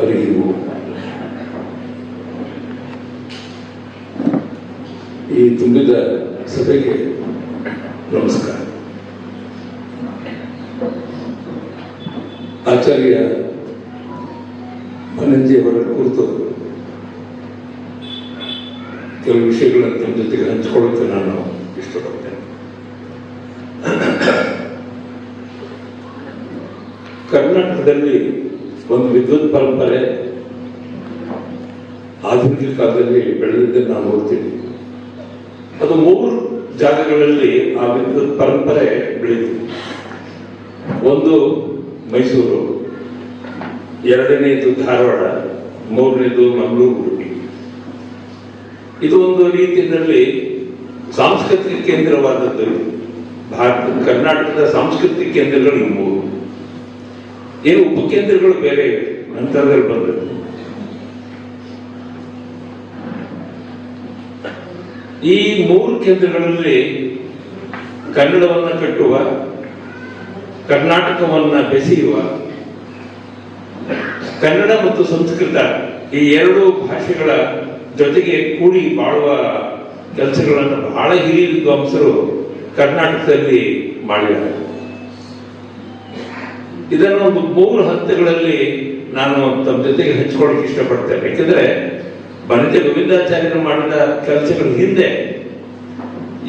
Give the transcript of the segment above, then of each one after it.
ಅರಿವು ಈ ತುಂಬಿದ ಸಭೆಗೆ ನಮಸ್ಕಾರ. ಆಚಾರ್ಯ ಮನಂಜಿಯವರ ಕುರಿತು ಕೆಲವು ವಿಷಯಗಳನ್ನು ತಮ್ಮ ಜೊತೆಗೆ ಹಂಚಿಕೊಳ್ಳೋಕೆ ನಾನು ಇಷ್ಟಪಡ್ತೇನೆ. ಕರ್ನಾಟಕದಲ್ಲಿ ಒಂದು ವಿದ್ವತ್ ಪರಂಪರೆ ಆಧುನಿಕ ಕಾಲದಲ್ಲಿ ಬೆಳೆದಿದ್ದನ್ನು ನಾವು ನೋಡ್ತೀವಿ. ಅದು 3 ಜಾಗಗಳಲ್ಲಿ ಆ ವಿದ್ವತ್ ಪರಂಪರೆ ಬೆಳೀತು. ಒಂದು ಮೈಸೂರು, 2ನೇದು ಧಾರವಾಡ, 3ನೇದು ಮಂಗಳೂರು, ಉಡುಪಿ. ಇದು ಒಂದು ರೀತಿಯಲ್ಲಿ ಸಾಂಸ್ಕೃತಿಕ ಕೇಂದ್ರವಾದದ್ದು. ಕರ್ನಾಟಕದ ಸಾಂಸ್ಕೃತಿಕ ಕೇಂದ್ರಗಳು 3. ಏನು ಉಪಕೇಂದ್ರಗಳು ಬೇರೆ ನಂತರದಲ್ಲಿ ಬಂದದ್ದು. ಈ 3 ಕೇಂದ್ರಗಳಲ್ಲಿ ಕನ್ನಡವನ್ನು ಕಟ್ಟುವ, ಕರ್ನಾಟಕವನ್ನ ಬೆಸೆಯುವ, ಕನ್ನಡ ಮತ್ತು ಸಂಸ್ಕೃತ ಈ 2 ಭಾಷೆಗಳ ಜೊತೆಗೆ ಕೂಡಿ ಬಾಳುವ ಕೆಲಸಗಳನ್ನು ಬಹಳ ಹಿರಿಯ ವಿದ್ವಾಂಸರು ಕರ್ನಾಟಕದಲ್ಲಿ ಮಾಡಿದ್ದಾರೆ. ಇದನ್ನು ಒಂದು 3 ಹಂತಗಳಲ್ಲಿ ನಾನು ತಮ್ಮ ಜೊತೆಗೆ ಹಂಚಿಕೊಳ್ಳಕ್ಕೆ ಇಷ್ಟಪಡ್ತೇನೆ. ಯಾಕೆಂದ್ರೆ ಬನಂಜೆ ಗೋವಿಂದಾಚಾರ್ಯರು ಮಾಡಿದ ಕೆಲಸಗಳ ಹಿಂದೆ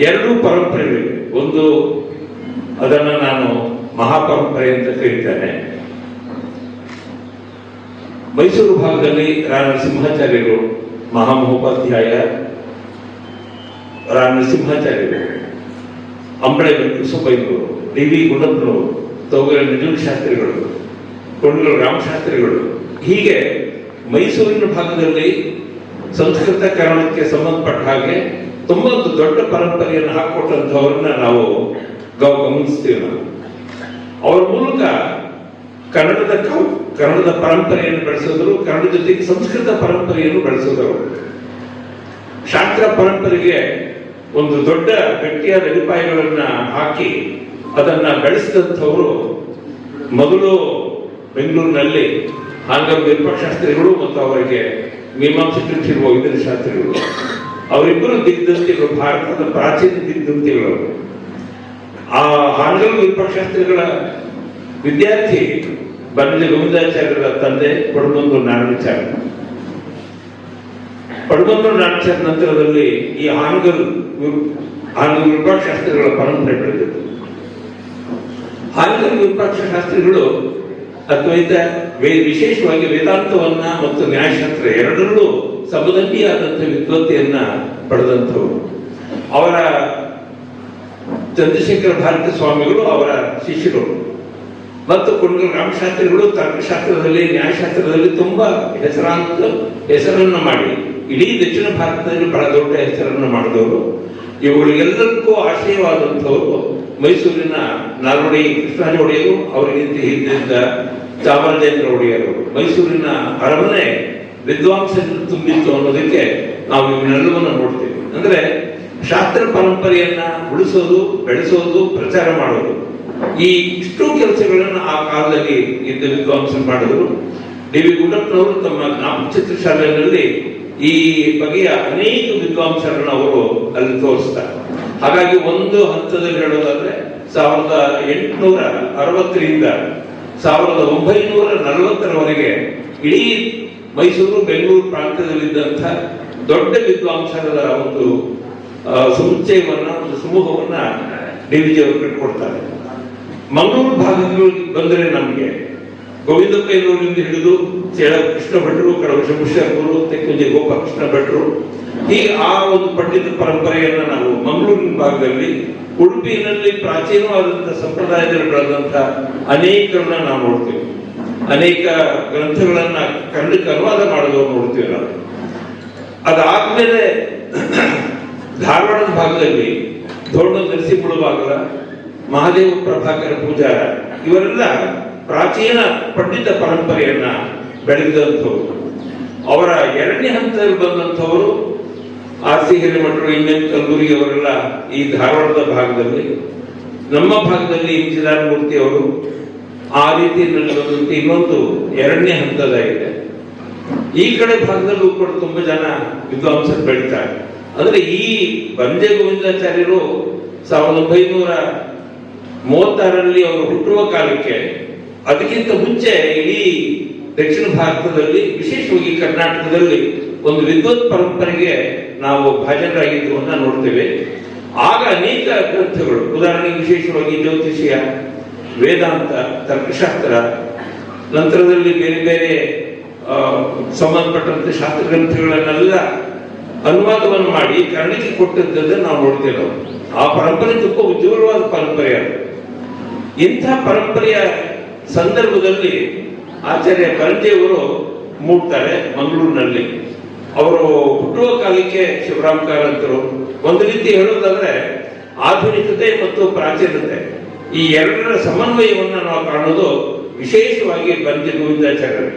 2 ಪರಂಪರೆಗಳಿವೆ. ಒಂದು ಅದನ್ನು ನಾನು ಮಹಾಪರಂಪರೆ ಅಂತ ಕರೀತೇನೆ. ಮೈಸೂರು ಭಾಗದಲ್ಲಿ ನರಸಿಂಹಾಚಾರ್ಯರು, ಮಹಾಮಹೋಪಾಧ್ಯಾಯ ನರಸಿಂಹಾಚಾರ್ಯರು, ಅಂಬಳೆ ವೆಂಕಟಸುಬ್ಬಯ್ಯನವರು, ಡಿ.ವಿ. ಗುಂಡಪ್ಪನವರು, ತೋಗರ ನಿಜೂರ್ ಶಾಸ್ತ್ರಿಗಳು, ಕೊಂಡಲ ರಾಮಶಾಸ್ತ್ರಿಗಳು, ಹೀಗೆ ಮೈಸೂರಿನ ಭಾಗದಲ್ಲಿ ಸಂಸ್ಕೃತ ಕನ್ನಡಕ್ಕೆ ಸಂಬಂಧಪಟ್ಟ ಹಾಗೆ ತುಂಬಾ ಒಂದು ದೊಡ್ಡ ಪರಂಪರೆಯನ್ನು ಹಾಕೊಟ್ಟಂಥವ್ರನ್ನ ನಾವು ಗಮನಿಸ್ತೀವಿ. ನಾವು ಅವರ ಮೂಲಕ ಕನ್ನಡದ ಪರಂಪರೆಯನ್ನು ಬೆಳೆಸಿದ್ರು, ಕನ್ನಡ ಜೊತೆಗೆ ಸಂಸ್ಕೃತ ಪರಂಪರೆಯನ್ನು ಬೆಳೆಸಿದರು. ಶಾಸ್ತ್ರ ಪರಂಪರೆಗೆ ಒಂದು ದೊಡ್ಡ ಗಟ್ಟಿಯಾದ ಅಡಿಪಾಯಗಳನ್ನ ಹಾಕಿ ಅದನ್ನ ಬೆಳೆಸಿದಂಥವರು ಮೊದಲು ಬೆಂಗಳೂರಿನಲ್ಲಿ ಹಾಂಗಲ್ ವಿರೂಪಾಕ್ಷಶಾಸ್ತ್ರಿಗಳು ಮತ್ತು ಅವರಿಗೆ ಮೀಮಾಂಸಕರಿರುವ ವೈದ್ಯರ ಶಾಸ್ತ್ರಿಗಳು, ಅವರಿಬ್ಬರು ದಿಗ್ಧಂತಿಗಳು, ಭಾರತದ ಪ್ರಾಚೀನ ದಿಗ್ಧಂತಿಗಳು. ಆ ಹಾಂಗಲ್ ವಿರೂಪಾಕ್ಷಶಾಸ್ತ್ರಿಗಳ ವಿದ್ಯಾರ್ಥಿ ಬನಂಜೆ ಗೋವಿಂದಾಚಾರ್ಯರ ತಂದೆ ಪಡುಮಂದೂರು ನಾರಾಯಣಾಚಾರ್ಯ. ಪಡುಮಂದೂರು ನಾರಾಯಣಾಚಾರ್ಯ ನಂತರದಲ್ಲಿ ಈ ಹಾನಗಲ್ ವಿರೂಪಾಕ್ಷಶಾಸ್ತ್ರಿಗಳ ಪರಂಪರೆ ಬೆಳೆದಿತ್ತು. ಹಾನಗಲ್ ವಿರೂಪಾಕ್ಷಶಾಸ್ತ್ರಿಗಳು ಅದ್ವೈತ, ವಿಶೇಷವಾಗಿ ವೇದಾಂತವನ್ನ ಮತ್ತು ನ್ಯಾಯಶಾಸ್ತ್ರ ಎರಡರಲ್ಲೂ ಸಮದಂಡಿಯಾದಂಥ ವಿದ್ವತ್ತೆಯನ್ನ ಪಡೆದಂಥವರು. ಅವರ ಚಂದ್ರಶೇಖರ ಭಾರತಿ ಸ್ವಾಮಿಗಳು ಅವರ ಶಿಷ್ಯರು ಮತ್ತು ಕೊಂಡಲ ರಾಮಶಾಸ್ತ್ರಿಗಳು ತರ್ಕಶಾಸ್ತ್ರದಲ್ಲಿ, ನ್ಯಾಯಶಾಸ್ತ್ರದಲ್ಲಿ ತುಂಬಾ ಹೆಸರನ್ನು ಮಾಡಿ ಇಡೀ ದಕ್ಷಿಣ ಭಾರತದಲ್ಲಿ ಬಹಳ ದೊಡ್ಡ ಹೆಸರನ್ನು ಮಾಡಿದವರು. ಇವುಗಳಿಗೆಲ್ಲರಿಗೂ ಆಶ್ರಯವಾದಂಥವರು ಮೈಸೂರಿನ ನಾಲ್ವಡಿ ಕೃಷ್ಣರಾಜ ಒಡೆಯರು, ಅವರಿಗಿಂತ ಹಿಂದಿದ್ದ ಚಾಮರಾಜೇಂದ್ರ ಒಡೆಯರು. ಮೈಸೂರಿನ ಅರಮನೆ ವಿದ್ವಾಂಸರು ತುಂಬಿತ್ತು ಅನ್ನೋದಕ್ಕೆ ನಾವು ಇವನ್ನೆಲ್ಲವನ್ನು ನೋಡ್ತೇವೆ. ಅಂದ್ರೆ ಶಾಸ್ತ್ರ ಪರಂಪರೆಯನ್ನ ಉಳಿಸೋದು, ಬೆಳೆಸೋದು, ಪ್ರಚಾರ ಮಾಡೋದು, ಈ ಇಷ್ಟು ಕೆಲಸಗಳನ್ನು ಆ ಕಾಲದಲ್ಲಿ ಇದ್ದ ವಿದ್ವಾಂಸರು ಮಾಡಿದ್ರು. ಡಿ.ವಿ. ಗುಂಡಪ್ಪನವರು ತಮ್ಮ ಜ್ಞಾಪಕ ಚಿತ್ರಶಾಲೆಯಲ್ಲಿ ಈ ಬಗೆಯ ಅನೇಕ ವಿದ್ವಾಂಸರನ್ನು ಅವರು ಅಲ್ಲಿ ತೋರಿಸ್ತಾರೆ. ಹಾಗಾಗಿ ಒಂದು ಹಂತದಲ್ಲಿ ಹೇಳೋದಾದ್ರೆ 1860ರಿಂದ 1940ರವರೆಗೆ ಇಡೀ ಮೈಸೂರು, ಬೆಂಗಳೂರು ಪ್ರಾಂತ್ಯದಲ್ಲಿದ್ದಂಥ ದೊಡ್ಡ ವಿದ್ವಾಂಸರ ಒಂದು ಸಮುಚ್ಚಯವನ್ನ, ಒಂದು ಸಮೂಹವನ್ನ ಡಿ.ವಿ.ಜಿ. ಅವರು ಕಟ್ಟಿಕೊಡ್ತಾರೆ. ಮಂಗಳೂರು ಭಾಗಗಳಿಗೆ ಬಂದರೆ ನಮಗೆ ಗೋವಿಂದಪ್ಪಯ್ಯನವರಿಂದ ಹಿಡಿದು ಚೇಳ ಕೃಷ್ಣ ಭಟ್ರು, ಕಡವ ಶಂಭುಶರ್ಮರು, ತೆಕ್ಕುಂಜೆ ಗೋಪಾಲಕೃಷ್ಣ ಭಟ್ರು, ಹೀಗೆ ಆ ಒಂದು ಪಂಡಿತ ಪರಂಪರೆಯನ್ನ ನಾವು ಮಂಗಳೂರಿನ ಭಾಗದಲ್ಲಿ, ಉಡುಪಿನಲ್ಲಿ ಪ್ರಾಚೀನವಾದಂತಹ ಸಂಪ್ರದಾಯದಲ್ಲಿ ಬೆಳೆದಂತ ಅನೇಕರನ್ನ ನಾವು ನೋಡ್ತೀವಿ. ಅನೇಕ ಗ್ರಂಥಗಳನ್ನ ಕನ್ನಡಕ್ಕೆ ಅನುವಾದ ಮಾಡೋದವ್ರು ನೋಡ್ತೀವಿ ನಾವು. ಅದಾದ್ಮೇಲೆ ಧಾರವಾಡದ ಭಾಗದಲ್ಲಿ ದೊಡ್ಡ ನರಸಿಂಹಳ ಭಾಗದ ಮಹಾದೇವ ಪ್ರಭಾಕರ ಪೂಜಾರ, ಇವರೆಲ್ಲ ಪ್ರಾಚೀನ ಪಂಡಿತ ಪರಂಪರೆಯನ್ನ ಬೆಳೆದಂಥವ್ರು. ಅವರ 2ನೇ ಹಂತದಲ್ಲಿ ಬಂದಂಥವರು ಆರ್.ಸಿ. ಹಿರೇಮಠರು, ಇನ್ನೇನು ಕಲಬುರ್ಗಿ ಅವರೆಲ್ಲ ಈ ಧಾರವಾಡದ ಭಾಗದಲ್ಲಿ. ನಮ್ಮ ಭಾಗದಲ್ಲಿ ಇಂಜಿದಾರ ಮೂರ್ತಿ ಅವರು ಆ ರೀತಿಯಲ್ಲಿ ಬಂದಂತೆ ಇನ್ನೊಂದು 2ನೇ ಹಂತದ ಇದೆ. ಈ ಕಡೆ ಭಾಗದಲ್ಲೂ ಕೂಡ ತುಂಬಾ ಜನ ವಿದ್ವಾಂಸರು ಬೆಳೀತಾರೆ. ಅಂದ್ರೆ ಈ ಬಂಜೆ ಗೋವಿಂದಾಚಾರ್ಯರು 1936ರಲ್ಲಿ ಅವರು ಹುಟ್ಟುವ ಕಾಲಕ್ಕೆ ಅದಕ್ಕಿಂತ ಮುಂಚೆ ಇಡೀ ದಕ್ಷಿಣ ಭಾರತದಲ್ಲಿ, ವಿಶೇಷವಾಗಿ ಕರ್ನಾಟಕದಲ್ಲಿ ಒಂದು ವಿದ್ವತ್ ಪರಂಪರೆಗೆ ನಾವು ಭಾಜನರಾಗಿದ್ದುವನ್ನ ನೋಡ್ತೇವೆ. ಆಗ ಅನೇಕ ಗ್ರಂಥಗಳು, ಉದಾಹರಣೆಗೆ ವಿಶೇಷವಾಗಿ ಜ್ಯೋತಿಷ್ಯ, ವೇದಾಂತ, ತರ್ಕಶಾಸ್ತ್ರ, ನಂತರದಲ್ಲಿ ಬೇರೆ ಬೇರೆ ಸಂಬಂಧಪಟ್ಟಂತೆ ಶಾಸ್ತ್ರ ಗ್ರಂಥಗಳನ್ನೆಲ್ಲ ಅನುವಾದವನ್ನು ಮಾಡಿ ಕನ್ನಡಕ್ಕೆ ಕೊಟ್ಟದ್ದನ್ನು ನಾವು ನೋಡ್ತೇವೆ. ಆ ಪರಂಪರೆ ತುಂಬಾ ಉಜ್ವಲವಾದ ಪರಂಪರೆ ಅದು. ಇಂಥ ಪರಂಪರೆಯ ಸಂದರ್ಭದಲ್ಲಿ ಆಚಾರ್ಯ ಪರಂಜೆಯವರು ಮೂಡ್ತಾರೆ ಮಂಗಳೂರಿನಲ್ಲಿ. ಅವರು ಹುಟ್ಟುವ ಕಾಲಕ್ಕೆ ಶಿವರಾಮ್ ಕಾರಂತರು. ಒಂದು ರೀತಿ ಹೇಳೋದಾದ್ರೆ ಆಧುನಿಕತೆ ಮತ್ತು ಪ್ರಾಚೀನತೆ ಈ ಎರಡರ ಸಮನ್ವಯವನ್ನು ನಾವು ಕಾಣೋದು ವಿಶೇಷವಾಗಿ ಬಂಜೆ ಗೋವಿಂದಾಚಾರ್ಯರು.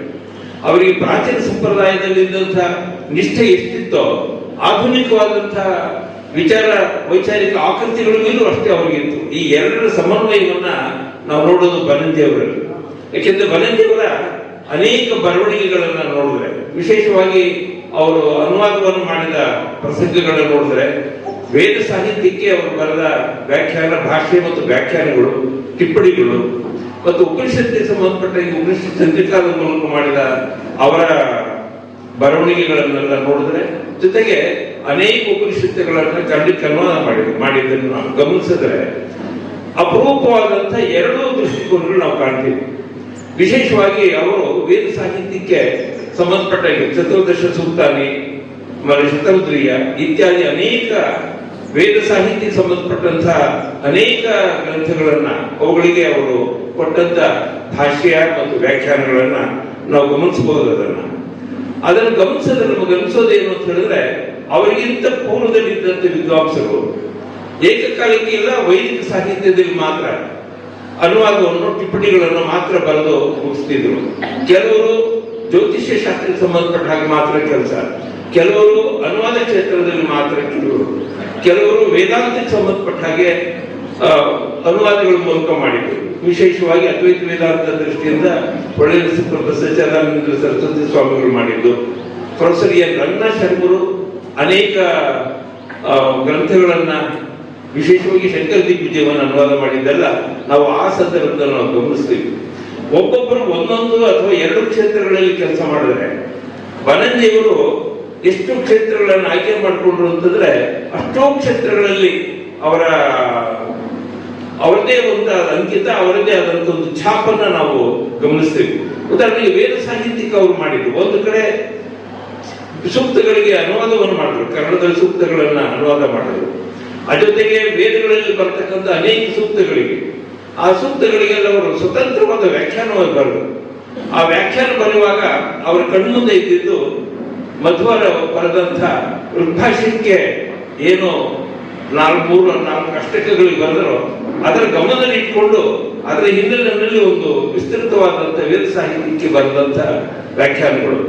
ಅವರಿಗೆ ಪ್ರಾಚೀನ ಸಂಪ್ರದಾಯದಲ್ಲಿದ್ದಂತಹ ನಿಷ್ಠೆ ಎಷ್ಟಿತ್ತೋ ಆಧುನಿಕವಾದಂತಹ ವಿಚಾರ ವೈಚಾರಿಕ ಆಕೃತಿಗಳಿಗೂ ಅಷ್ಟೇ ಅವರಿಗಿತ್ತು. ಈ ಎರಡರ ಸಮನ್ವಯವನ್ನ ನಾವು ನೋಡೋದು ಬನಂಜಿಯವರಲ್ಲಿ. ಯಾಕೆಂದ್ರೆ ಬನಂಜಿಯವರ ಅನೇಕ ಬರವಣಿಗೆಗಳನ್ನ ನೋಡಿದ್ರೆ, ವಿಶೇಷವಾಗಿ ಅವರು ಅನುವಾದವನ್ನು ಮಾಡಿದ ಪ್ರಸಂಗಗಳನ್ನು ನೋಡಿದ್ರೆ, ವೇದ ಸಾಹಿತ್ಯಕ್ಕೆ ಅವರು ಬರೆದ ವ್ಯಾಖ್ಯಾನ, ಭಾಷೆ ಮತ್ತು ವ್ಯಾಖ್ಯಾನಗಳು, ಟಿಪ್ಪಣಿಗಳು ಮತ್ತು ಉಪನಿಷತ್ತಿಗೆ ಸಂಬಂಧಪಟ್ಟ ಈ ಉಪನಿಷತ್ ಚಂದ್ರಿಕಾದ ಮೂಲಕ ಮಾಡಿದ ಅವರ ಬರವಣಿಗೆಗಳನ್ನೆಲ್ಲ ನೋಡಿದ್ರೆ, ಜೊತೆಗೆ ಅನೇಕ ಉಪನಿಷತ್ತುಗಳನ್ನ ಕನ್ನಡಕ್ಕೆ ಅನುವಾದ ಮಾಡಿದ್ದನ್ನು ನಾವು ಗಮನಿಸಿದ್ರೆ ಅಪರೂಪವಾದಂತಹ ಎರಡೂ ದೃಷ್ಟಿಕೋನಗಳು ನಾವು ಕಾಣ್ತೀವಿ. ವಿಶೇಷವಾಗಿ ಅವರು ವೇದ ಸಾಹಿತ್ಯಕ್ಕೆ ಸಂಬಂಧಪಟ್ಟ ಚತುರ್ದಶ ಸೂಕ್ತಾನಿ, ಶತರುದ್ರಿಯ ಇತ್ಯಾದಿ ಅನೇಕ ವೇದ ಸಾಹಿತ್ಯಕ್ಕೆ ಸಂಬಂಧಪಟ್ಟಂತಹ ಅನೇಕ ಗ್ರಂಥಗಳನ್ನ, ಅವುಗಳಿಗೆ ಅವರು ಕೊಟ್ಟಂತ ಭಾಷ್ಯ ಮತ್ತು ವ್ಯಾಖ್ಯಾನಗಳನ್ನ ನಾವು ಗಮನಿಸಬಹುದು. ಅದನ್ನು ಗಮನಿಸಿದ್ರೆ ನಮಗೆ ಅನಿಸೋದೇನು ಅಂತ ಹೇಳಿದ್ರೆ, ಅವರಿಗಿಂತ ಪೂರ್ವದಲ್ಲಿದ್ದಂಥ ವಿದ್ವಾಂಸರು ಏಕಕಾಲಕ್ಕೆ ಇಲ್ಲ ವೈದಿಕ ಸಾಹಿತ್ಯದಲ್ಲಿ ಮಾತ್ರ ಅನುವಾದವನ್ನು, ಟಿಪ್ಪಣಿಗಳನ್ನು ಮಾತ್ರ ಬರೆದು ಮುಗಿಸ್ತಿದ್ರು. ಕೆಲವರು ಜ್ಯೋತಿಷ್ಯ ಶಾಸ್ತ್ರಕ್ಕೆ ಸಂಬಂಧಪಟ್ಟ ಹಾಗೆ ಮಾತ್ರ ಕೆಲಸ, ಕೆಲವರು ಅನುವಾದ ಕ್ಷೇತ್ರದಲ್ಲಿ ಮಾತ್ರ ಕೆಲವರು ವೇದಾಂತಕ್ಕೆ ಸಂಬಂಧಪಟ್ಟ ಹಾಗೆ ಅನುವಾದಗಳ ಮೂಲಕ ಮಾಡಿದ್ರು. ವಿಶೇಷವಾಗಿ ಅದ್ವೈತ ವೇದಾಂತ ದೃಷ್ಟಿಯಿಂದ ಒಳ್ಳೆಯ ಪ್ರೊಫೆಸರ್ ಚದಾನಂದ ಸರಸ್ವತಿ ಸ್ವಾಮಿಗಳು ಮಾಡಿದ್ದು, ಪ್ರೊಫೆಸರ್ ಎನ್ ರಂಗನಾಥ ಶರ್ಮರು ಅನೇಕ ಗ್ರಂಥಗಳನ್ನ, ವಿಶೇಷವಾಗಿ ಶಂಕರ ದಿಗ್ವಿಜಯವನ್ನು ಅನುವಾದ ಮಾಡಿದ್ದೆಲ್ಲ ನಾವು ಆ ಸಂದರ್ಭದಲ್ಲಿ ನಾವು ಗಮನಿಸ್ತೀವಿ. ಒಬ್ಬೊಬ್ಬರು ಒಂದೊಂದು ಅಥವಾ ಎರಡು ಕ್ಷೇತ್ರಗಳಲ್ಲಿ ಕೆಲಸ ಮಾಡಿದ್ರೆ, ಬನಂಜಿಯವರು ಎಷ್ಟು ಕ್ಷೇತ್ರಗಳನ್ನು ಆಯ್ಕೆ ಮಾಡಿಕೊಂಡ್ರು ಅಂತಂದ್ರೆ ಅಷ್ಟೋ ಕ್ಷೇತ್ರಗಳಲ್ಲಿ ಅವರದೇ ಒಂದು ಅಂಕಿತ, ಅವರದೇ ಆದಂತ ಒಂದು ಛಾಪನ್ನ ನಾವು ಗಮನಿಸ್ತೀವಿ. ಉದಾಹರಣೆಗೆ ವೇದ ಸಾಹಿತ್ಯಕ್ಕೆ ಅವರು ಮಾಡಿದ್ರು. ಒಂದು ಕಡೆ ಸೂಕ್ತಗಳಿಗೆ ಅನುವಾದವನ್ನು ಮಾಡಿದ್ರು, ಕನ್ನಡದಲ್ಲಿ ಸೂಕ್ತಗಳನ್ನ ಅನುವಾದ ಮಾಡಿದ್ರು. ಜೊತೆಗೆ ವೇದಗಳಲ್ಲಿ ಬರ್ತಕ್ಕಂಥ ಅನೇಕ ಸೂಕ್ತಗಳಿಗೆ, ಆ ಸೂಕ್ತಗಳಿಗೆಲ್ಲ ಅವರು ಸ್ವತಂತ್ರವಾದ ವ್ಯಾಖ್ಯಾನವನ್ನು ಬರೆದರು. ಆ ವ್ಯಾಖ್ಯಾನ ಬರೆಯುವಾಗ ಅವರ ಕಣ್ಮುಂದೆ ಇದ್ದಿದ್ದು ಮಧ್ವರ ಬರೆದಂಥ ಋಗ್ಭಾಷ್ಯಕ್ಕೆ ಏನು 4 ಅಷ್ಟಕಗಳಿಗೆ ಬರೆದರೋ ಅದರ ಗಮನದಲ್ಲಿ ಇಟ್ಕೊಂಡು ಅದರ ಹಿನ್ನೆಲೆಯಲ್ಲಿ ಒಂದು ವಿಸ್ತೃತವಾದಂಥ ವೇದ ಸಾಹಿತ್ಯಕ್ಕೆ ಬರೆದಂಥ ವ್ಯಾಖ್ಯಾನಗಳು.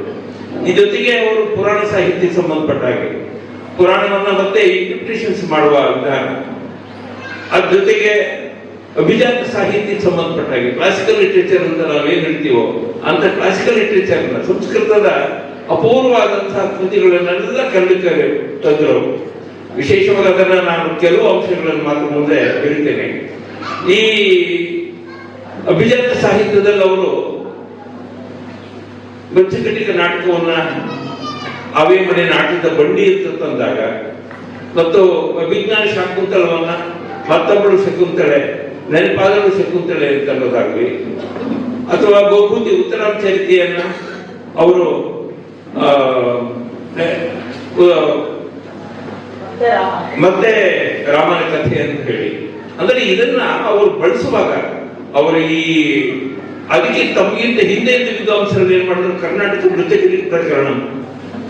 ಈ ಜೊತೆಗೆ ಅವರು ಪುರಾಣ ಸಾಹಿತ್ಯಕ್ಕೆ ಸಂಬಂಧಪಟ್ಟ ಹಾಗೆ ಪುರಾಣವನ್ನ ಮತ್ತೆ ಇಂಟರ್ಪ್ರಿಟೇಷನ್ಸ್ ಮಾಡುವ ವಿಧಾನ, ಅದ್ರ ಜೊತೆಗೆ ಅಭಿಜಾತ ಸಾಹಿತ್ಯಕ್ಕೆ ಸಂಬಂಧಪಟ್ಟ ಹಾಗೆ ಕ್ಲಾಸಿಕಲ್ ಲಿಟರೇಚರ್ ಅಂತ ನಾವೇನ್ ಹೇಳ್ತೀವೋ ಅಂತ ಕ್ಲಾಸಿಕಲ್ ಲಿಟರೇಚರ್ ಸಂಸ್ಕೃತದ ಅಪೂರ್ವವಾದಂತಹ ಕೃತಿಗಳನ್ನೆಲ್ಲ ಕನ್ನಡಕ್ಕೆ ತಂದರು. ವಿಶೇಷವಾಗಿ ಅದನ್ನ ನಾನು ಕೆಲವು ಅಂಶಗಳನ್ನು ಮಾತ್ರ ಮುಂದೆ ಹೇಳ್ತೇನೆ. ಈ ಅಭಿಜಾತ ಸಾಹಿತ್ಯದಲ್ಲಿ ಅವರು ಬೆಚ್ಚಕಟಿಕ ನಾಟಕವನ್ನ, ಅವೇ ಮನೆ ನಾಟಕದ ಬಂಡಿ ಅಂತ ತಂದಾಗ, ಮತ್ತು ಅಭಿಜ್ಞಾನ ಶಾಕುಂತಲವನ್ನ ಮತ್ತೊಬ್ಬಳು ಶಕುಂತಳೆ, ನೆನಪಾದಳು ಶಕುಂತಳೆ ಅಂತ ಅನ್ನೋದಾಗ್ಲಿ, ಅಥವಾ ಬಹುಭೂತಿ ಉತ್ತರಾಂ ಚರಿತೆಯನ್ನ ಅವರು ಮತ್ತೆ ರಾಮನ ಕಥೆ ಅಂತ ಹೇಳಿ, ಅಂದ್ರೆ ಇದನ್ನ ಅವರು ಬಳಸುವಾಗ ಅವರು ಅದಕ್ಕೆ ತಮಗಿಂತ ಹಿಂದೆ ಇದ್ದ ವಿದ್ವಾಂಸರು ಏನ್ ಮಾಡಿದ್ರು, ಕರ್ನಾಟಕ ನೃತ್ಯ ಪ್ರಕರಣ,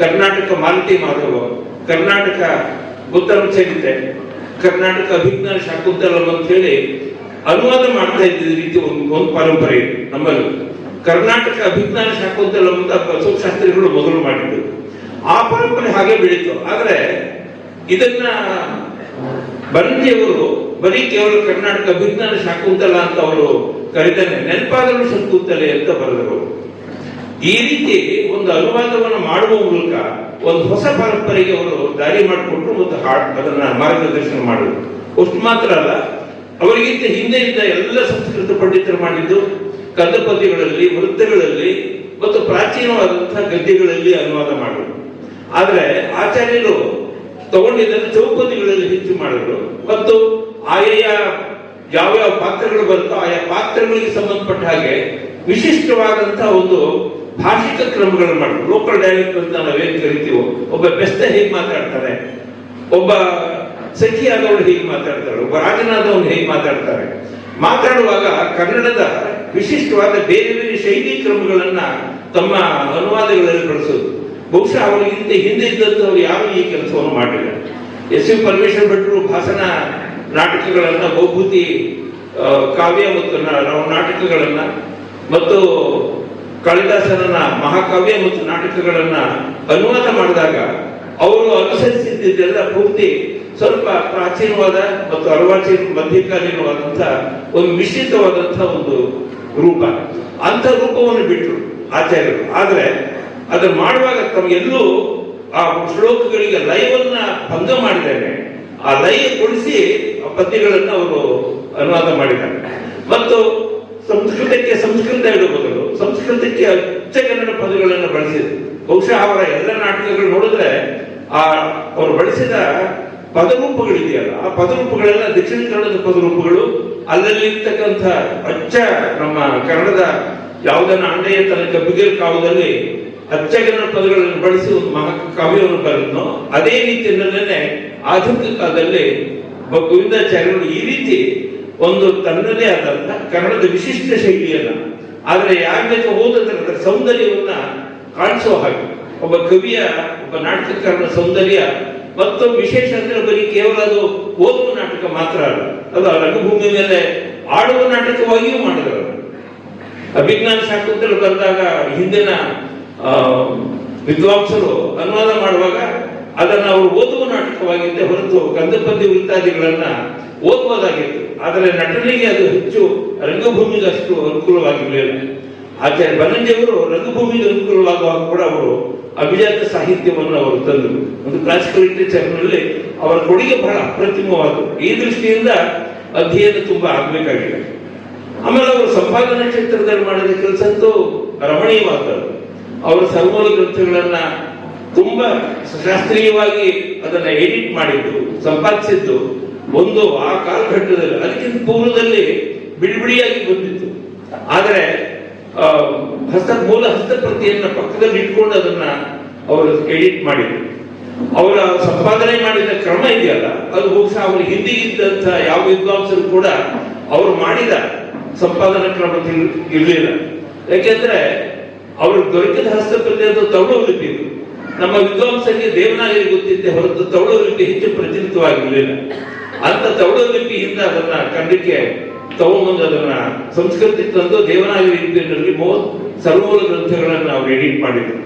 ಕರ್ನಾಟಕ ಮಾಲತಿ ಮಾಧವ, ಕರ್ನಾಟಕ ಉತ್ತರಾಂ ಚರಿತೆ, ಕರ್ನಾಟಕ ಅಭಿಜ್ಞಾನ ಶಾಕುಂತಲಂ ಅಂತ ಹೇಳಿ ಅನುವಾದ ಮಾಡ್ತಾ ಇದ್ದ ರೀತಿ ಒಂದು ಪರಂಪರೆ ಇದೆ ನಮ್ಮಲ್ಲಿ. ಕರ್ನಾಟಕ ಅಭಿಜ್ಞಾನ ಶಾಕುಂತಲಂ ಅಂತ ಬಸವಶಾಸ್ತ್ರಿಗಳು ಮೊದಲು ಮಾಡಿದ್ರು. ಆ ಪರಂಪರೆ ಹಾಗೆ ಬೆಳೀತು. ಆದ್ರೆ ಇದನ್ನ ಬನಂಜಿಯವರು ಬರೀ ಕೇವಲ ಕರ್ನಾಟಕ ಅಭಿಜ್ಞಾನ ಶಾಕುಂತಲ ಅಂತ ಅವರು ಕರೀತಾನೆ, ನೆನಪಾದಳು ಶಕುಂತಲೆ ಅಂತ ಬರೆದರು. ಈ ರೀತಿ ಒಂದು ಅನುವಾದವನ್ನು ಮಾಡುವ ಮೂಲಕ ಒಂದು ಹೊಸ ಪರಂಪರೆಗೆ ಅವರು ದಾರಿ ಮಾಡಿಕೊಟ್ರು ಮತ್ತು ಅದನ್ನ ಮಾರ್ಗದರ್ಶನ ಮಾಡಿದ್ರು. ಅಷ್ಟು ಮಾತ್ರ ಅಲ್ಲ, ಅವರಿಗಿಂತ ಹಿಂದೆ ಇದ್ದ ಎಲ್ಲ ಸಂಸ್ಕೃತ ಪಂಡಿತರು ಮಾಡಿದ್ದು ಕಂದ ಪದ್ಯಗಳಲ್ಲಿ, ವೃತ್ತಗಳಲ್ಲಿ ಮತ್ತು ಪ್ರಾಚೀನವಾದಂತಹ ಗದ್ಯಗಳಲ್ಲಿ ಅನುವಾದ ಮಾಡಿದ್ರು. ಆದ್ರೆ ಆಚಾರ್ಯರು ತಗೊಂಡಿದ್ದನ್ನು ಚೌಪದಿಗಳಲ್ಲಿ ಹೆಚ್ಚು ಮಾಡಿದ್ರು ಮತ್ತು ಆಯಾ ಯಾವ್ಯಾವ ಪಾತ್ರಗಳು ಬರುತ್ತೋ ಆಯಾ ಪಾತ್ರಗಳಿಗೆ ಸಂಬಂಧಪಟ್ಟ ಹಾಗೆ ವಿಶಿಷ್ಟವಾದಂತಹ ಒಂದು ಭಾಷಿಕ ಕ್ರಮಗಳನ್ನು ಮಾಡಿದ್ರು. ಲೋಕಲ್ ಡೈಲೆಕ್ಟ್ ಅಂತ ನಾವೇನ್ ಕರಿತೀವೋ, ಒಬ್ಬ ಬೆಸ್ತ ಹೇಗೆ ಮಾತಾಡ್ತಾರೆ, ಒಬ್ಬ ಸಖಿಯಾದವಳು ಹೇಗೆ ಮಾತಾಡ್ತಾರೆ, ಒಬ್ಬ ರಾಜನಾದವನು ಹೇಗೆ ಮಾತಾಡ್ತಾರೆ, ಮಾತಾಡುವಾಗ ಕನ್ನಡದ ವಿಶಿಷ್ಟವಾದ ಬೇರೆ ಬೇರೆ ಶೈಲಿ ಕ್ರಮಗಳನ್ನ ತಮ್ಮ ಅನುವಾದಗಳಲ್ಲಿ ಬಳಸೋದು. ಬಹುಶಃ ಅವರಿಗಿಂತ ಹಿಂದೆ ಇದ್ದಂಥವ್ರು ಯಾರು ಈ ಕೆಲಸವನ್ನು ಮಾಡಲಿಲ್ಲ. ಎಸ್ ವಿ ಪರಮೇಶ್ವರ ಭಟ್ರು ಭಾಸನ ನಾಟಕಗಳನ್ನ, ಬಹುಭೂತಿ ಕಾವ್ಯ ಮತ್ತು ನಾಟಕಗಳನ್ನ ಮತ್ತು ಕಾಳಿದಾಸನ ಮಹಾಕಾವ್ಯ ಮತ್ತು ನಾಟಕಗಳನ್ನ ಅನುವಾದ ಮಾಡಿದಾಗ ಅವರು ಅನುಸರಿಸಿದ್ದೆಲ್ಲ ಪೂರ್ತಿ ಸ್ವಲ್ಪ ಪ್ರಾಚೀನವಾದ ಮತ್ತು ಅರ್ವಾಚೀನ ಮಧ್ಯಕಾಲೀನವಾದಂತಹ ಒಂದು ಮಿಶ್ರಿತವಾದಂತಹ ಒಂದು ರೂಪ. ಅಂತ ರೂಪವನ್ನು ಬಿಟ್ಟರು ಆಚಾರ್ಯರು. ಆದ್ರೆ ಅದನ್ನು ಮಾಡುವಾಗ ತಮಗೆಲ್ಲೂ ಆ ಶ್ಲೋಕಗಳಿಗೆ ಲಯವನ್ನ ಭಂಗ ಮಾಡಿದ್ದೇನೆ, ಆ ಲಯಗೊಳಿಸಿ ಆ ಪದ್ಯಗಳನ್ನ ಅವರು ಅನುವಾದ ಮಾಡಿದ್ದಾರೆ. ಮತ್ತು ಸಂಸ್ಕೃತಕ್ಕೆ ಸಂಸ್ಕೃತ ಹೇಳುವ ಬದಲು ಸಂಸ್ಕೃತಕ್ಕೆ ಅಚ್ಚಗನ್ನಡ ಪದಗಳನ್ನು ಬಳಸಿದ್ರು. ಬಹುಶಃ ಅವರ ಎಲ್ಲ ನಾಟಕಗಳು ನೋಡಿದ್ರೆ ಅವರು ಬಳಸಿದ ಪದರೂಪಗಳಿದೆಯಲ್ಲ, ಆ ಪದರೂಪಗಳೆಲ್ಲ ದಕ್ಷಿಣ ಕನ್ನಡದ ಪದರೂಪಗಳು. ಅಲ್ಲಲ್ಲಿರ್ತಕ್ಕಂಥ ಅಚ್ಚ ನಮ್ಮ ಕನ್ನಡದ ಯಾವುದನ್ನ ಅಂಡೆಯ ತನಕ ಬಿಗಿಲ್ ಕಾವ್ಯದಲ್ಲಿ ಅಚ್ಚಗನ್ನಡ ಪದಗಳನ್ನು ಬಳಸಿ ಒಂದು ಮಹಾಕಾವ್ಯವನ್ನು ಬರೆದ್ನೋ ಅದೇ ರೀತಿಯಲ್ಲೇ ಆಧುನಿಕ ಕಾಲದಲ್ಲಿ ಗೋವಿಂದಾಚಾರ್ಯರು ಈ ರೀತಿ ಒಂದು ತನ್ನದೇ ಆದಂತ ಕನ್ನಡದ ವಿಶಿಷ್ಟ ಶೈಲಿಯನ್ನ, ಆದ್ರೆ ಯಾಕೆ ಓದಿದ್ರೆ ಅದರ ಸೌಂದರ್ಯವನ್ನ ಕಾಣಿಸುವ ಹಾಗೆ ಒಬ್ಬ ಕವಿಯ, ಒಬ್ಬ ನಾಟಕಕಾರನ ಸೌಂದರ್ಯ ಮತ್ತು ವಿಶೇಷ ಅಂದ್ರೆ ಬರೀ ಕೇವಲ ಅದು ಓದುವ ನಾಟಕ ಮಾತ್ರ ಅಲ್ಲ, ಅದು ರಂಗಭೂಮಿ ಮೇಲೆ ಆಡುವ ನಾಟಕವಾಗಿಯೂ ಮಾಡಿದ್ರು. ಅಭಿಜ್ಞಾನ ಶಾಕುಂತಲ ಬಂದಾಗ ಹಿಂದಿನ ವಿದ್ವಾಂಸರು ಅನುವಾದ ಮಾಡುವಾಗ ಅದನ್ನ ಅವರು ಓದುವ ನಾಟಕವಾಗಿದ್ದೆ ಹೊರತು ಕಂದಪದ್ಯ ವೃತ್ತಾದಿಗಳನ್ನ ಓದ್ಬೋದಾಗಿತ್ತು. ಆದರೆ ನಟನೆಗೆ ಅದು ಹೆಚ್ಚು ರಂಗಭೂಮಿಗೆ ಅಷ್ಟು ಅನುಕೂಲವಾಗಿರಲಿಲ್ಲ. ಆಚಾರ್ಯ ಬನ್ನಂಜಿಯವರು ರಂಗಭೂಮಿಗೆ ಅನುಕೂಲವಾಗುವಾಗ ಕೂಡ ಅವರು ಅಭಿಜಾತ ಸಾಹಿತ್ಯವನ್ನು ಅವರು ತಂದರು. ಒಂದು ಕ್ಲಾಸಿಕಲ್ ಲಿಟರೇಚರ್ನಲ್ಲಿ ಅವರ ಕೊಡುಗೆ ಬಹಳ ಅಪ್ರತಿಮವಾದದ್ದು. ಈ ದೃಷ್ಟಿಯಿಂದ ಅಧ್ಯಯನ ತುಂಬಾ ಆಗ್ಬೇಕಾಗಿದೆ. ಆಮೇಲೆ ಅವರು ಸಂಪಾದನಾ ಕ್ಷೇತ್ರದಲ್ಲಿ ಮಾಡಿದ ಕೆಲಸ ಅಂತೂ ರಮಣೀಯವಾದದ್ದು. ಅವರ ಸರ್ವಮೂಲ ಗ್ರಂಥಗಳನ್ನ ತುಂಬಾ ಶಾಸ್ತ್ರೀಯವಾಗಿ ಅದನ್ನ ಎಡಿಟ್ ಮಾಡಿದ್ದು, ಸಂಪಾದಿಸಿದ್ದು ಒಂದು ಆ ಕಾಲಘಟ್ಟದಲ್ಲಿ, ಅದಕ್ಕಿಂತ ಪೂರ್ವದಲ್ಲಿ ಬಿಡಿಬಿಡಿಯಾಗಿ ಬಂದಿತ್ತು. ಆದರೆ ಮೂಲ ಹಸ್ತಪ್ರತಿಯನ್ನ ಪಕ್ಕದಲ್ಲಿ ಇಟ್ಕೊಂಡು ಅದನ್ನ ಅವರು ಎಡಿಟ್ ಮಾಡಿದ್ರು. ಅವರ ಸಂಪಾದನೆ ಮಾಡಿದ ಕ್ರಮ ಇದೆಯಲ್ಲ, ಅದು ಬಹುಶಃ ಅವರು ಹಿಂದಿಗಿದ್ದಂತ ಯಾವ ವಿದ್ವಾಂಸರು ಕೂಡ ಅವರು ಮಾಡಿದ ಸಂಪಾದನಾ ಕ್ರಮ ಇರಲಿಲ್ಲ. ಯಾಕೆಂದ್ರೆ ಅವರು ದೊರಕಿದ ಹಸ್ತಪ್ರತಿ ಅದು ತೌಳು ಲಿಪಿ. ನಮ್ಮ ವಿದ್ವಾಂಸರಿಗೆ ದೇವನಾಗರಿ ಗೊತ್ತಿದ್ದೆ ಹೊರತು ತೌಳು ಲಿಪಿ ಹೆಚ್ಚು ಪ್ರಚಲಿತವಾಗಿರಲಿಲ್ಲ. ಅಂತ ತೌಳು ಲಿಪಿಯಿಂದ ಅದನ್ನ ಕನ್ನಡಕ್ಕೆ ತಗೊಂಡು ಅದನ್ನ ಸಂಸ್ಕೃತಕ್ಕೆ ತಂದು ದೇವನಾಗರಿ ಲಿಪಿಯಲ್ಲಿ ಸರ್ವಮೂಲ ಗ್ರಂಥಗಳನ್ನ ಅವರು ಎಡಿಟ್ ಮಾಡಿದ್ರು.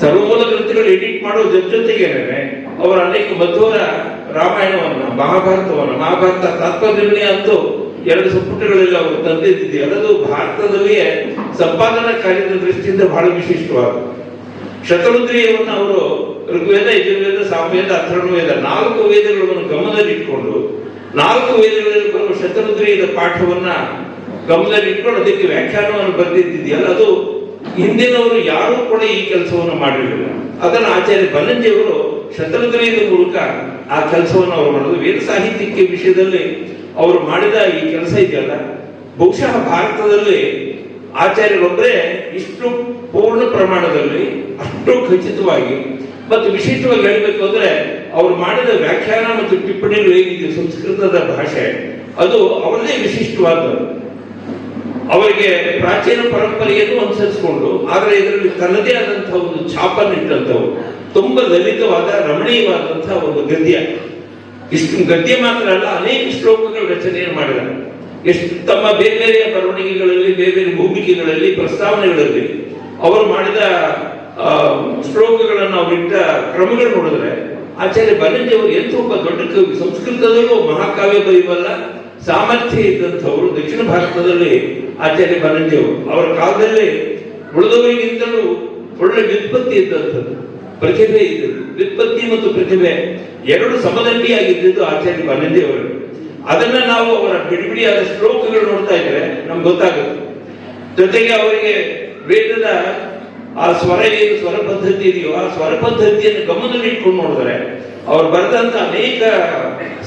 ಸರ್ವಮೂಲ ಗ್ರಂಥಗಳು ಎಡಿಟ್ ಮಾಡೋ ಜೊತೆಗೇನೆ ಅವರ ಅನೇಕ ಮಧ್ವರ ರಾಮಾಯಣವನ್ನ, ಮಹಾಭಾರತ ತಾತ್ಪರ್ಯ ಅಂತೂ 2 ಸಂಪುಟಗಳಲ್ಲಿ ಅವರು ತಂದಿದ್ದಿದೆ. ಅದು ಭಾರತದಲ್ಲಿಯೇ ಸಂಪಾದನಾ ಕಾರ್ಯದ ದೃಷ್ಟಿಯಿಂದ ಬಹಳ ವಿಶಿಷ್ಟವಾದ ಶತರುದ್ರಿಯವನ್ನು ಅವರು ಋಗ್ವೇದ, ಯಜುರ್ವೇದ, ಸಾಮವೇದ, ಅಥರ್ವವೇದ 4 ವೇದಗಳನ್ನು ಗಮನದಲ್ಲಿಟ್ಕೊಂಡು 4 ವೇದಗಳಲ್ಲಿ ಬರುವ ಶತರುದ್ರಿಯದ ಪಾಠವನ್ನ ಗಮನದಲ್ಲಿಟ್ಕೊಂಡು ಅದಕ್ಕೆ ವ್ಯಾಖ್ಯಾನವನ್ನು ಬರೆದಿದ್ದಿದೆಯಲ್ಲ, ಅದು ಹಿಂದಿನವರು ಯಾರೂ ಕೂಡ ಈ ಕೆಲಸವನ್ನು ಮಾಡಿರಲಿಲ್ಲ. ಅದನ್ನು ಆಚಾರ್ಯ ಬನ್ನಂಜಿಯವರು ಶತರುದ್ರಿಯದ ಮೂಲಕ ಆ ಕೆಲಸವನ್ನು ಅವರು ಮಾಡೋದು. ವೇದ ಸಾಹಿತ್ಯಕ್ಕೆ ವಿಷಯದಲ್ಲಿ ಅವರು ಮಾಡಿದ ಈ ಕೆಲಸ ಇದೆಯಲ್ಲ, ಬಹುಶಃ ಭಾರತದಲ್ಲಿ ಆಚಾರ್ಯರೊಬ್ಬರೇ ಇಷ್ಟು ಪೂರ್ಣ ಪ್ರಮಾಣದಲ್ಲಿ ಅಷ್ಟು ಖಚಿತವಾಗಿ ಮತ್ತು ವಿಶಿಷ್ಟವಾಗಿ ಹೇಳಬೇಕು ಅಂದ್ರೆ ಅವರು ಮಾಡಿದ ವ್ಯಾಖ್ಯಾನ ಮತ್ತು ಟಿಪ್ಪಣಿಗಳು ಹೇಗಿದೆ ಸಂಸ್ಕೃತದ ಭಾಷೆ, ಅದು ಅವರದೇ ವಿಶಿಷ್ಟವಾದದ್ದು. ಅವರಿಗೆ ಪ್ರಾಚೀನ ಪರಂಪರೆಯನ್ನು ಅನುಸರಿಸಿಕೊಂಡು ಆದರೆ ಇದರಲ್ಲಿ ತನ್ನದೇ ಆದಂತಹ ಒಂದು ಛಾಪನ್ನಿಟ್ಟಂಥವು ತುಂಬಾ ಲಲಿತವಾದ ರಮಣೀಯವಾದಂತಹ ಒಂದು ಗದ್ಯ. ಇಷ್ಟು ಗದ್ಯ ಮಾತ್ರ ಅಲ್ಲ, ಅನೇಕ ಶ್ಲೋಕಗಳ ರಚನೆಯನ್ನು ಮಾಡಿದ್ದಾರೆ. ಎಷ್ಟು ತಮ್ಮ ಬೇರೆ ಬೇರೆ ಬರವಣಿಗೆಗಳಲ್ಲಿ, ಬೇರೆ ಬೇರೆ ಭೂಮಿಕೆಗಳಲ್ಲಿ, ಪ್ರಸ್ತಾವನೆಗಳಲ್ಲಿ ಅವರು ಮಾಡಿದ ಶ್ಲೋಕಗಳನ್ನು ಅವರಿಟ್ಟ ಕ್ರಮಗಳು ನೋಡಿದ್ರೆ ಆಚಾರ್ಯ ಬನ್ನಂಜಿಯವರು ಎಂತ ಒಬ್ಬ ದೊಡ್ಡ ಕವಿ. ಸಂಸ್ಕೃತದಲ್ಲೂ ಮಹಾಕಾವ್ಯ ಬರೆಯುವಲ್ಲ ಸಾಮರ್ಥ್ಯ ಇದ್ದಂಥವರು ದಕ್ಷಿಣ ಭಾರತದಲ್ಲಿ ಆಚಾರ್ಯ ಬನ್ನಂಜಿಯವರು. ಅವರ ಕಾಲದಲ್ಲಿ ಉಳಿದವರಿಗಿಂತಲೂ ಒಳ್ಳೆ ವ್ಯುತ್ಪತ್ತಿ ಇದ್ದಂಥದ್ದು, ಪ್ರತಿಭೆ ಇದ್ದದ್ದು. ವ್ಯುತ್ಪತ್ತಿ ಮತ್ತು ಪ್ರತಿಭೆ ಎರಡು ಸಮದಟ್ಟಿಯಾಗಿದ್ದು ಆಚಾರ್ಯ ಬನ್ನಂಜಿಯವರು. ಅದನ್ನ ನಾವು ಅವರ ಬಿಡಿಬಿಡಿಯಾದ ಶ್ಲೋಕಗಳು ನೋಡ್ತಾ ಇದ್ರೆ ನಮ್ಗೆ ಗೊತ್ತಾಗುತ್ತೆ. ಜೊತೆಗೆ ಅವರಿಗೆ ವೇದದ ಆ ಸ್ವರ ಏನು ಸ್ವರ ಪದ್ಧತಿ ಇದೆಯೋ ಆ ಸ್ವರ ಪದ್ಧತಿಯನ್ನು ಗಮನದಲ್ಲಿ ಇಟ್ಕೊಂಡು ನೋಡಿದ್ರೆ ಅವರು ಬರೆದಂತ ಅನೇಕ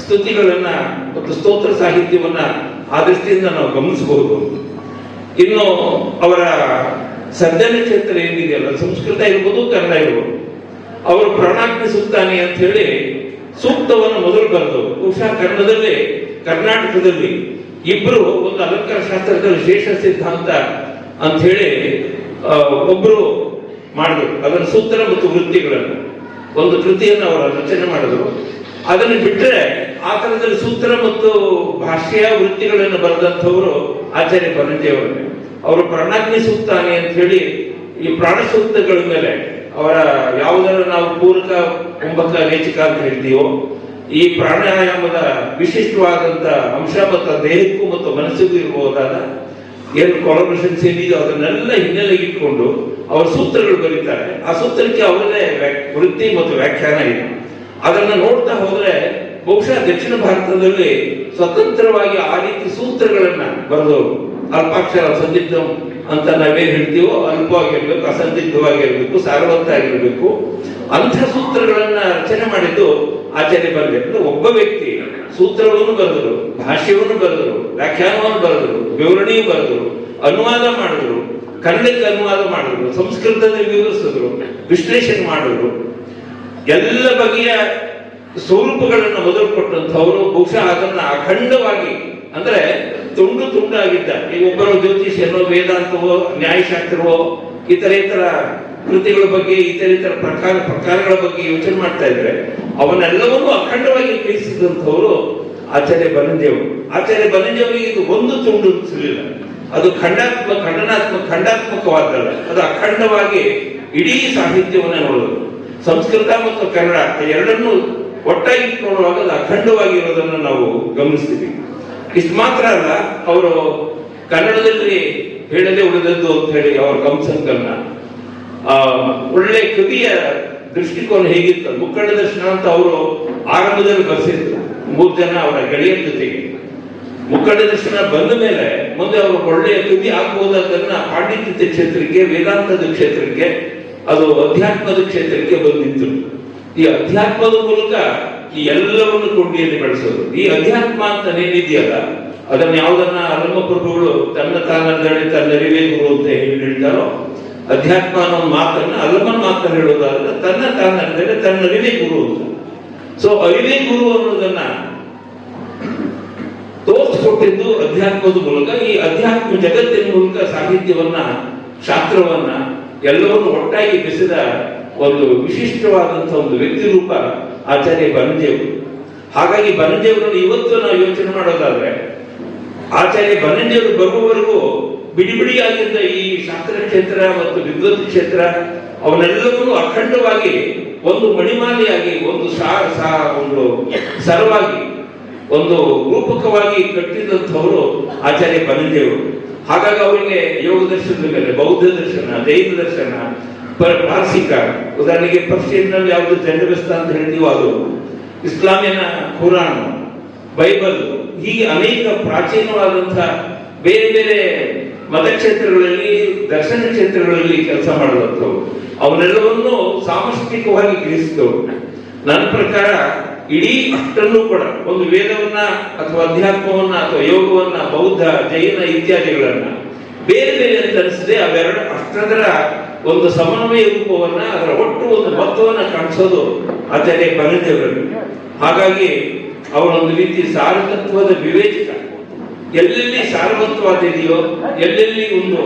ಸ್ತುತಿಗಳನ್ನ ಮತ್ತು ಸ್ತೋತ್ರ ಸಾಹಿತ್ಯವನ್ನ ಆ ದೃಷ್ಟಿಯಿಂದ ನಾವು ಗಮನಿಸಬಹುದು. ಇನ್ನು ಅವರ ಸರ್ಜನ ಕ್ಷೇತ್ರ ಏನಿದೆಯಲ್ಲ, ಸಂಸ್ಕೃತ ಇರ್ಬೋದು ಕನ್ನಡ ಇರ್ಬೋದು, ಅವರು ಪ್ರಾಣಾಗ್ನಿ ಸುತ್ತಾನೆ ಅಂತ ಹೇಳಿ ಸೂಕ್ತವನ್ನು ಮೊದಲು ಬರೆದವರು. ಬಹುಶಃ ಕನ್ನಡದಲ್ಲಿ ಕರ್ನಾಟಕದಲ್ಲಿ ಇಬ್ರು ಒಂದು ಅಲಂಕಾರ ಶಾಸ್ತ್ರದಲ್ಲಿ ಶೇಷ ಸಿದ್ಧಾಂತ ಅಂತ ಹೇಳಿ ಒಬ್ರು ಮಾಡಿದ್ರು. ಅದರ ಸೂತ್ರ ಮತ್ತು ವೃತ್ತಿಗಳನ್ನು ಒಂದು ಕೃತಿಯನ್ನು ಅವರ ರಚನೆ ಮಾಡಿದ್ರು. ಅದನ್ನು ಬಿಟ್ಟರೆ ಆ ತರದಲ್ಲಿ ಸೂತ್ರ ಮತ್ತು ಭಾಷ್ಯ ವೃತ್ತಿಗಳನ್ನು ಬರೆದಂಥವರು ಆಚಾರ್ಯ ಬನ್ನಂಜಿಯವರು. ಅವರು ಪ್ರಾಣಾಗ್ನಿ ಸೂಕ್ತಾನೆ ಅಂತ ಹೇಳಿ ಈ ಪ್ರಾಣ ಸೂಕ್ತಗಳ ಮೇಲೆ ಅವರ ಯಾವುದರ ನಾವು ಪೂರಕ ಕುಂಭಕ ರೇಚಕ ಅಂತ ಹೇಳ್ತೀವೋ ಈ ಪ್ರಾಣಾಯಾಮದ ವಿಶಿಷ್ಟವಾದಂತ ಅಂಶ ಮತ್ತು ದೇಹಕ್ಕೂ ಮತ್ತು ಮನಸ್ಸಿಗೂ ಇರಬಹುದಾದ ಏನು ಕೊಲಾಬ್ರೇಷನ್ಸ್ ಏನಿದೆಯೋ ಅದನ್ನೆಲ್ಲ ಹಿನ್ನೆಲೆಗೆ ಇಟ್ಕೊಂಡು ಅವರ ಸೂತ್ರಗಳು ಬರೀತಾರೆ. ಆ ಸೂತ್ರಕ್ಕೆ ಅವರದೇ ವೃತ್ತಿ ಮತ್ತು ವ್ಯಾಖ್ಯಾನ ಇದೆ. ಅದನ್ನ ನೋಡ್ತಾ ಹೋದ್ರೆ ಬಹುಶಃ ದಕ್ಷಿಣ ಭಾರತದಲ್ಲಿ ಸ್ವತಂತ್ರವಾಗಿ ಆ ರೀತಿ ಸೂತ್ರಗಳನ್ನ ಬರೆದವರು. ಅಲ್ಪಾಕ್ಷರ ಅಸಂದಿಗ್ಧಂ ಅಂತ ನಾವೇನ್ ಹೇಳ್ತೀವೋ ಅಲ್ಪವಾಗಿರ್ಬೇಕು, ಅಸಂದಿಗ್ಧವಾಗಿರ್ಬೇಕು, ಸಾರವಂತ ಆಗಿರ್ಬೇಕು, ಅಂಥ ಸೂತ್ರಗಳನ್ನ ರಚನೆ ಮಾಡಿದ್ದು ಆಚಾರ್ಯ ಬನ್ನಂಜಿ. ಒಬ್ಬ ವ್ಯಕ್ತಿ ಸೂತ್ರವನ್ನು ಬರೆದರು, ಭಾಷ್ಯವನ್ನು ಬರೆದರು, ವ್ಯಾಖ್ಯಾನವನ್ನು ಬರೆದರು, ವಿವರಣೆಯೂ ಬರೆದರು, ಅನುವಾದ ಮಾಡಿದ್ರು, ಕನ್ನಡಕ್ಕೆ ಅನುವಾದ ಮಾಡಿದ್ರು, ಸಂಸ್ಕೃತದಲ್ಲಿ ವಿವರಿಸಿದ್ರು, ವಿಶ್ಲೇಷಣೆ ಮಾಡಿದ್ರು. ಎಲ್ಲ ಬಗೆಯ ಸ್ವರೂಪಗಳನ್ನು ಮೊದಲು ಕೊಟ್ಟಂತವರು. ಬಹುಶಃ ಅದನ್ನ ಅಖಂಡವಾಗಿ ಅಂದ್ರೆ ತುಂಡು ತುಂಡಾಗಿದ್ದ ಈ ಒಬ್ಬರು ಜ್ಯೋತಿಷ್ಯನೋ ವೇದಾಂತವೋ ನ್ಯಾಯಶಾಸ್ತ್ರವೋ ಇತರ ಕೃತಿಗಳ ಬಗ್ಗೆ ಇತರ ಪ್ರಕಾರಗಳ ಬಗ್ಗೆ ಯೋಚನೆ ಮಾಡ್ತಾ ಇದ್ರೆ ಅವನ್ನೆಲ್ಲವನ್ನೂ ಅಖಂಡವಾಗಿ ತಿಳಿಸಿದಂಥವರು ಆಚಾರ್ಯ ಬನ್ನಂಜಿಯವರು. ಆಚಾರ್ಯ ಬನ್ನಂಜಿಯವರಿಗೆ ಇದು ಒಂದು ತುಂಡು ಸಿಗಲಿಲ್ಲ. ಅದು ಖಂಡಾತ್ಮಕವಾದಲ್ಲ, ಅದು ಅಖಂಡವಾಗಿ ಇಡೀ ಸಾಹಿತ್ಯವನ್ನೇ ನೋಡೋದು. ಸಂಸ್ಕೃತ ಮತ್ತು ಕನ್ನಡ ಎರಡನ್ನೂ ಒಟ್ಟಾಗಿ ನೋಡುವಾಗ ಅದು ಅಖಂಡವಾಗಿರೋದನ್ನು ನಾವು ಗಮನಿಸ್ತೀವಿ. ಇಷ್ಟು ಮಾತ್ರ ಅಲ್ಲ, ಅವರು ಕನ್ನಡದಲ್ಲಿ ಹೇಳದೆ ಉಳಿದದ್ದು ಅಂತ ಹೇಳಿ ಅವರ ಕಂಸಂಕಲ್ನ ಒಳ್ಳೆ ಕವಿಯ ದೃಷ್ಟಿಕೋನ ಹೇಗಿತ್ತು. ಮುಕ್ಕಣ್ಣ ದರ್ಶನ ಅಂತ ಅವರು ಆರಂಭದಲ್ಲಿ ಬರೆಸಿದ್ರು 3 ಜನ ಅವರ ಗೆಳೆಯರ ಜೊತೆಗೆ. ಮುಕ್ಕಣ್ಣ ದರ್ಶನ ಬಂದ ಮೇಲೆ ಮುಂದೆ ಅವರು ಒಳ್ಳೆಯ ಕವಿ ಆಗ್ಬಹುದಾದನ್ನ ಪಾಂಡಿತ್ಯದ ಕ್ಷೇತ್ರಕ್ಕೆ, ವೇದಾಂತದ ಕ್ಷೇತ್ರಕ್ಕೆ, ಅದು ಅಧ್ಯಾತ್ಮದ ಕ್ಷೇತ್ರಕ್ಕೆ ಬಂದಿತ್ತು. ಈ ಅಧ್ಯಾತ್ಮದ ಮೂಲಕ ಈ ಎಲ್ಲವನ್ನು ಕೊಂಡಿಯಲ್ಲಿ ಬೆಳೆಸೋದು. ಈ ಅಧ್ಯಾತ್ಮ ಅಂತ ಏನಿದೆಯಲ್ಲ ಅದನ್ನ ಯಾವುದನ್ನ ಅಲ್ಲಮ ಪ್ರಭುಗಳು ತನ್ನ ತಾನರ್ದಡೆ ತನ್ನರಿವೇ ಗುರು ಅಂತ ಹೇಳ್ತಾರೋ, ಅಧ್ಯಾತ್ಮ ಅನ್ನೋ ಮಾತನ್ನ ಅಲ್ಲಮನ ಮಾತನ್ನ ಹೇಳೋದಾದ್ರೆ ತನ್ನ ತಾನರ್ದಡೆ ತನ್ನರಿವೇ ಗುರು ಅಂತ. ಸೊ ಅರಿವೇ ಗುರು ಅನ್ನೋದನ್ನ ತೋರಿಸ್ಕೊಟ್ಟಿದ್ದು ಅಧ್ಯಾತ್ಮದ ಮೂಲಕ. ಈ ಅಧ್ಯಾತ್ಮ ಜಗತ್ತಿನ ಮೂಲಕ ಸಾಹಿತ್ಯವನ್ನ, ಶಾಸ್ತ್ರವನ್ನ ಎಲ್ಲವನ್ನು ಒಟ್ಟಾಗಿ ಬೆಸೆದ ಒಂದು ವಿಶಿಷ್ಟವಾದಂತಹ ಒಂದು ವ್ಯಕ್ತಿ ರೂಪ ಆಚಾರ್ಯ ಬನ್ನಂಜಿಯವರು. ಹಾಗಾಗಿ ಬನ್ನಂಜಿಯವರನ್ನು ಇವತ್ತು ನಾವು ಯೋಚನೆ ಮಾಡೋದಾದ್ರೆ ಆಚಾರ್ಯ ಬನ್ನಂಜಿಯವರು ಬರುವವರೆಗೂ ಬಿಡಿಬಿಡಿಯಾಗಿದ್ದ ಈ ಶಾಸ್ತ್ರ ಕ್ಷೇತ್ರ ಮತ್ತು ವಿದ್ವತ್ ಕ್ಷೇತ್ರ ಅವನ್ನೆಲ್ಲವನ್ನೂ ಅಖಂಡವಾಗಿ ಒಂದು ಮಣಿಮಾಲೆಯಾಗಿ, ಒಂದು ಒಂದು ಸರವಾಗಿ, ಒಂದು ರೂಪಕವಾಗಿ ಕಟ್ಟಿದಂಥವರು ಆಚಾರ್ಯ ಬನ್ನಂಜಿಯವರು. ಹಾಗಾಗಿ ಅವರಿಗೆ ಯೋಗ ದರ್ಶನದ ಮೇಲೆ ಬೌದ್ಧ ದರ್ಶನ, ಜೈನ ದರ್ಶನ, ಪಾರ್ಸಿಕ, ಉದಾಹರಣೆಗೆ ಪರ್ಷಿಯನ್ನಲ್ಲಿ ಯಾವುದು ಜಂಡವೆಸ್ತ ಅಂತ ಹೇಳ್ತೀವೋ ಅದು, ಇಸ್ಲಾಮಿನ ಕುರಾನ್, ಬೈಬಲ್, ಹೀಗೆ ಅನೇಕ ಪ್ರಾಚೀನವಾದಂತಹ ಬೇರೆ ಬೇರೆ ಮತಕ್ಷೇತ್ರಗಳಲ್ಲಿ, ದರ್ಶನ ಕ್ಷೇತ್ರಗಳಲ್ಲಿ ಕೆಲಸ ಮಾಡುವಂಥವು. ಅವನ್ನೆಲ್ಲವನ್ನು ಸಾಂಸ್ಕೃತಿಕವಾಗಿ ಗ್ರಹಿಸಿದವರು. ನನ್ನ ಪ್ರಕಾರ ಇಡೀ ಅಷ್ಟನ್ನು ಕೂಡ ಒಂದು ವೇದವನ್ನ ಅಥವಾ ಅಧ್ಯಾತ್ಮವನ್ನ ಅಥವಾ ಯೋಗವನ್ನ, ಬೌದ್ಧ, ಜೈನ ಇತ್ಯಾದಿಗಳನ್ನ ಬೇರೆ ಬೇರೆ ಅಂತ ಅನಿಸದೆ ಅವೆರಡು ಅಷ್ಟರ ಒಂದು ಸಮನ್ವಯ ರೂಪವನ್ನ, ಅದರ ಒಟ್ಟು ಒಂದು ಮಹತ್ವವನ್ನ ಕಾಣಿಸೋದು ಆಚಾರ್ಯ ಬನ್ನಂಜಿಯವರಲ್ಲಿ. ಹಾಗಾಗಿ ಅವರೊಂದು ರೀತಿ ಸಾರತತ್ವದ ವಿವೇಚಕ. ಎಲ್ಲೆಲ್ಲಿ ಸಾರವತ್ವಾದ ಇದೆಯೋ, ಎಲ್ಲೆಲ್ಲಿ ಒಂದು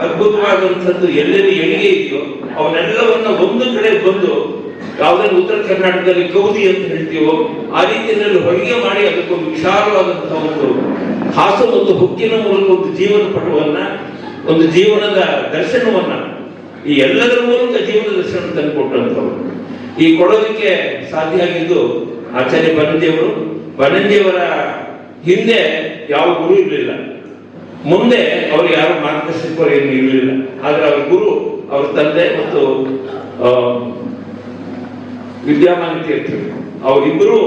ಅದ್ಭುತವಾದಂಥದ್ದು ಎಲ್ಲೆಲ್ಲಿ ಎಣಿಗೆ ಇದೆಯೋ ಅವನ್ನೆಲ್ಲವನ್ನ ಒಂದು ಕಡೆ ಬಂದು, ಯಾವುದನ್ನು ಉತ್ತರ ಕರ್ನಾಟಕದಲ್ಲಿ ಕೌದಿ ಅಂತ ಹೇಳ್ತೀವೋ ಆ ರೀತಿಯಲ್ಲಿ ಹೊಲಿಗೆ ಮಾಡಿ ಅದಕ್ಕೊಂದು ವಿಶಾಲವಾದಂತಹ ಒಂದು ಹಾಸ ಮತ್ತು ಹುಕ್ಕಿನ ಮೂಲಕ ಒಂದು ಜೀವನ ಪಟವನ್ನ, ಒಂದು ಜೀವನದ ದರ್ಶನವನ್ನ, ಈ ಎಲ್ಲದರ ಮೂಲಕ ಜೀವನ ದರ್ಶನ ತಂದುಕೊಟ್ಟಂಥವ್ರು. ಈ ಕೊಡೋದಕ್ಕೆ ಸಾಧ್ಯ ಆಗಿದ್ದು ಆಚಾರ್ಯ ಬನ್ನಂಜಿಯವರು. ಬನ್ನಂಜಿಯವರ ಹಿಂದೆ ಯಾವ ಗುರು ಇರಲಿಲ್ಲ. ಮುಂದೆ ಅವರು ಯಾರು ಮಾರ್ಗದರ್ಶಕರು ಏನು ಇರಲಿಲ್ಲ. ಆದ್ರೆ ಅವ್ರ ಗುರು, ಅವ್ರ ತಂದೆ ಮತ್ತು ವಿದ್ಯಾಮಾನ ತೀರ್ಥರು ಅವರಿಬ್ಬರು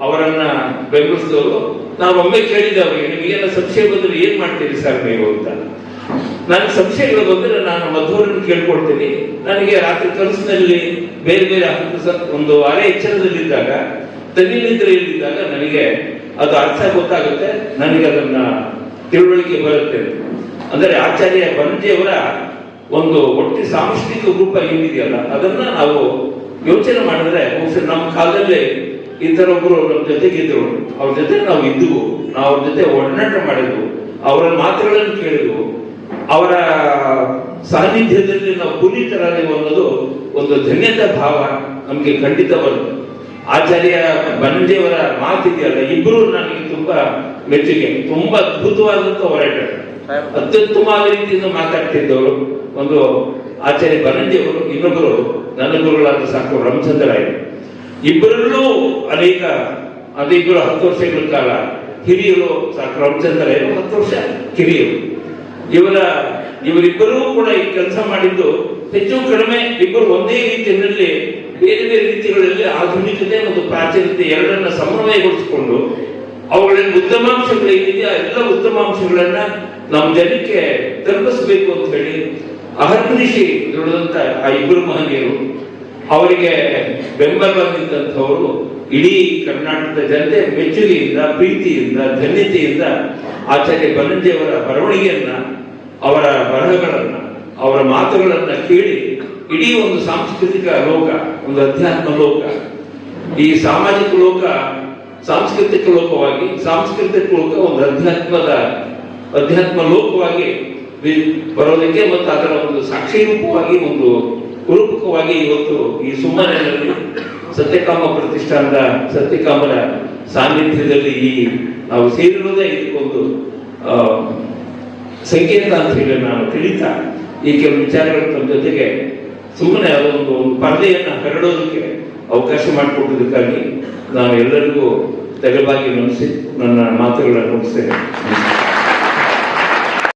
ಅವರನ್ನ ಬೆಂಬಲಿಸಿದವರು. ನಾವು ಒಮ್ಮೆ ಕೇಳಿದ್ದೆ ಅವರಿಗೆ, ನಿಮಗೆಲ್ಲ ಸಂಶಯ ಬಂದ್ರೆ ಏನ್ ಮಾಡ್ತೀರಿ ಸರ್ ನೀವು ಅಂತ. ನನಗೆ ಸಂಶಯಗಳು ಬಂದ್ರೆ ನಾನು ಮಧ್ವರನ್ನು ಕೇಳ್ಕೊಳ್ತೀನಿ. ನನಗೆ ರಾತ್ರಿ ಕನಸಿನಲ್ಲಿ ಬೇರೆ ಬೇರೆ ಒಂದು ಅರೆ ಎಚ್ಚರದಲ್ಲಿದ್ದಾಗ, ತನ್ನಿನಿದ್ರೆಯಲ್ಲಿದ್ದಾಗ ನನಗೆ ಅದು ಅರ್ಥ ಗೊತ್ತಾಗುತ್ತೆ, ನನಗೆ ಅದನ್ನ ತಿಳುವಳಿಕೆ ಬರುತ್ತೆ. ಅಂದರೆ ಆಚಾರ್ಯ ಬನಂಜಿಯವರ ಒಂದು ಒಟ್ಟು ಸಾಂಸ್ಕೃತಿಕ ರೂಪ ಏನಿದೆಯಲ್ಲ, ಅದನ್ನ ನಾವು ಯೋಚನೆ ಮಾಡಿದ್ರೆ ಬಹುಶಃ ನಮ್ಮ ಕಾಲದಲ್ಲಿ ಈ ತರ ಒಬ್ರು ನಮ್ಮ ಜೊತೆಗಿದ್ರು, ಅವ್ರ ಜೊತೆ ನಾವು ಇದ್ದುವು, ನಾವು ಅವ್ರ ಜೊತೆ ಒಡನಾಟ ಮಾಡಿದ್ವು, ಅವರ ಮಾತುಗಳನ್ನು ಕೇಳಿದ್ವು, ಅವರ ಸಾನ್ನಿಧ್ಯದಲ್ಲಿ ನಾವು ಪುನೀತರಾದೆವು ಅನ್ನೋದು ಒಂದು ಧನ್ಯತಾ ಭಾವ ನಮಗೆ ಖಂಡಿತ ಬರುತ್ತೆ. ಆಚಾರ್ಯ ಬನಂಜಿಯವರ ಮಾತಿದೆಯಲ್ಲ, ಇಬ್ರು ನನಗೆ ತುಂಬಾ ಮೆಚ್ಚುಗೆ. ತುಂಬಾ ಅದ್ಭುತವಾದಂತ ಹೋರಾಟ, ಅತ್ಯುತ್ತಮವಾದ ರೀತಿಯಿಂದ ಮಾತಾಡ್ತಿದ್ದವರು ಒಂದು ಆಚಾರ್ಯ ಬನಂಜಿಯವರು. ಇನ್ನೊಬ್ಬರು ನನ್ನ ಗುರುಗಳಾದ ಸಾಕು ರಾಮಚಂದ್ರಾಯರು. ಇಬ್ಬರಲ್ಲೂ ಅನೇಕ, ಅದಿಬ್ಬರು 10 ವರ್ಷಗಳ ಕಾಲ ಹಿರಿಯರು. ಸಾಕು ರಾಮಚಂದ್ರಾಯರು 10 ವರ್ಷ ಕಿರಿಯರು. ಇವರಿಬ್ಬರೂ ಕೂಡ ಈ ಕೆಲಸ ಮಾಡಿದ್ದು ಹೆಚ್ಚು ಕಡಿಮೆ ಇಬ್ಬರು ಒಂದೇ ರೀತಿಯಲ್ಲಿ ಬೇರೆ ಬೇರೆ ರೀತಿಗಳಲ್ಲಿ ಆಧುನಿಕತೆ ಮತ್ತು ಪ್ರಾಚೀನತೆ ಎರಡನ್ನ ಸಮನ್ವಯಗೊಳಿಸಿಕೊಂಡು ಅವುಗಳಲ್ಲಿ ಉತ್ತಮಾಂಶಗಳೇನಿದೆಯಾ ಎಲ್ಲ ಉತ್ತಮಾಂಶಗಳನ್ನ ನಮ್ಮ ಜನಕ್ಕೆ ತಲುಪಿಸಬೇಕು ಅಂತ ಹೇಳಿ ಅಹರ್ನಿಶಿ ದುಡಿದಂತ ಆ ಇಬ್ಬರು ಮಹನೀಯರು, ಅವರಿಗೆ ಬೆಂಬಲ ನಿಂತಂಥವರು ಇಡೀ ಕರ್ನಾಟಕದ ಜನತೆ ಮೆಚ್ಚುಗೆಯಿಂದ, ಪ್ರೀತಿಯಿಂದ, ಧನ್ಯತೆಯಿಂದ ಆಚಾರ್ಯ ಬನಂಜಿಯವರ ಬರವಣಿಗೆಯನ್ನ, ಅವರ ಬರಹಗಳನ್ನ, ಅವರ ಮಾತುಗಳನ್ನ ಕೇಳಿ ಇಡೀ ಒಂದು ಸಾಂಸ್ಕೃತಿಕ ಲೋಕ, ಒಂದು ಅಧ್ಯಾತ್ಮ ಲೋಕ, ಈ ಸಾಮಾಜಿಕ ಲೋಕ ಸಾಂಸ್ಕೃತಿಕ ಲೋಕವಾಗಿ, ಸಾಂಸ್ಕೃತಿಕ ಲೋಕ ಒಂದು ಅಧ್ಯಾತ್ಮ ಲೋಕವಾಗಿ ಬರೋದಕ್ಕೆ ಮತ್ತು ಅದರ ಒಂದು ಸಾಕ್ಷಿ ರೂಪವಾಗಿ, ಒಂದು ರೂಪಕವಾಗಿ ಇವತ್ತು ಈ ಸುಮ್ಮನೆಯಲ್ಲಿ ಸತ್ಯಕಾಮ ಪ್ರತಿಷ್ಠಾನದ ಸತ್ಯಕಾಮರ ಸಾನ್ನಿಧ್ಯದಲ್ಲಿ ನಾವು ಸೇರಿರುವುದೇ ಇದಕ್ಕೊಂದು ಸಂಕೇತ ಅಂತ ಹೇಳಿ ನಾನು ತಿಳಿತಾ ಈ ಕೆಲವು ವಿಚಾರಗಳು ತಮ್ಮ ಜೊತೆಗೆ ಸುಮ್ಮನೆ ಅದೊಂದು ಪರದೆಯನ್ನ ಹರಡೋದಕ್ಕೆ ಅವಕಾಶ ಮಾಡಿಕೊಟ್ಟದಕ್ಕಾಗಿ ನಾನು ಎಲ್ಲರಿಗೂ ತಲೆಬಾಗಿ ನಮಿಸಿ ನನ್ನ ಮಾತುಗಳನ್ನು ಮುಗಿಸ್ತೇನೆ.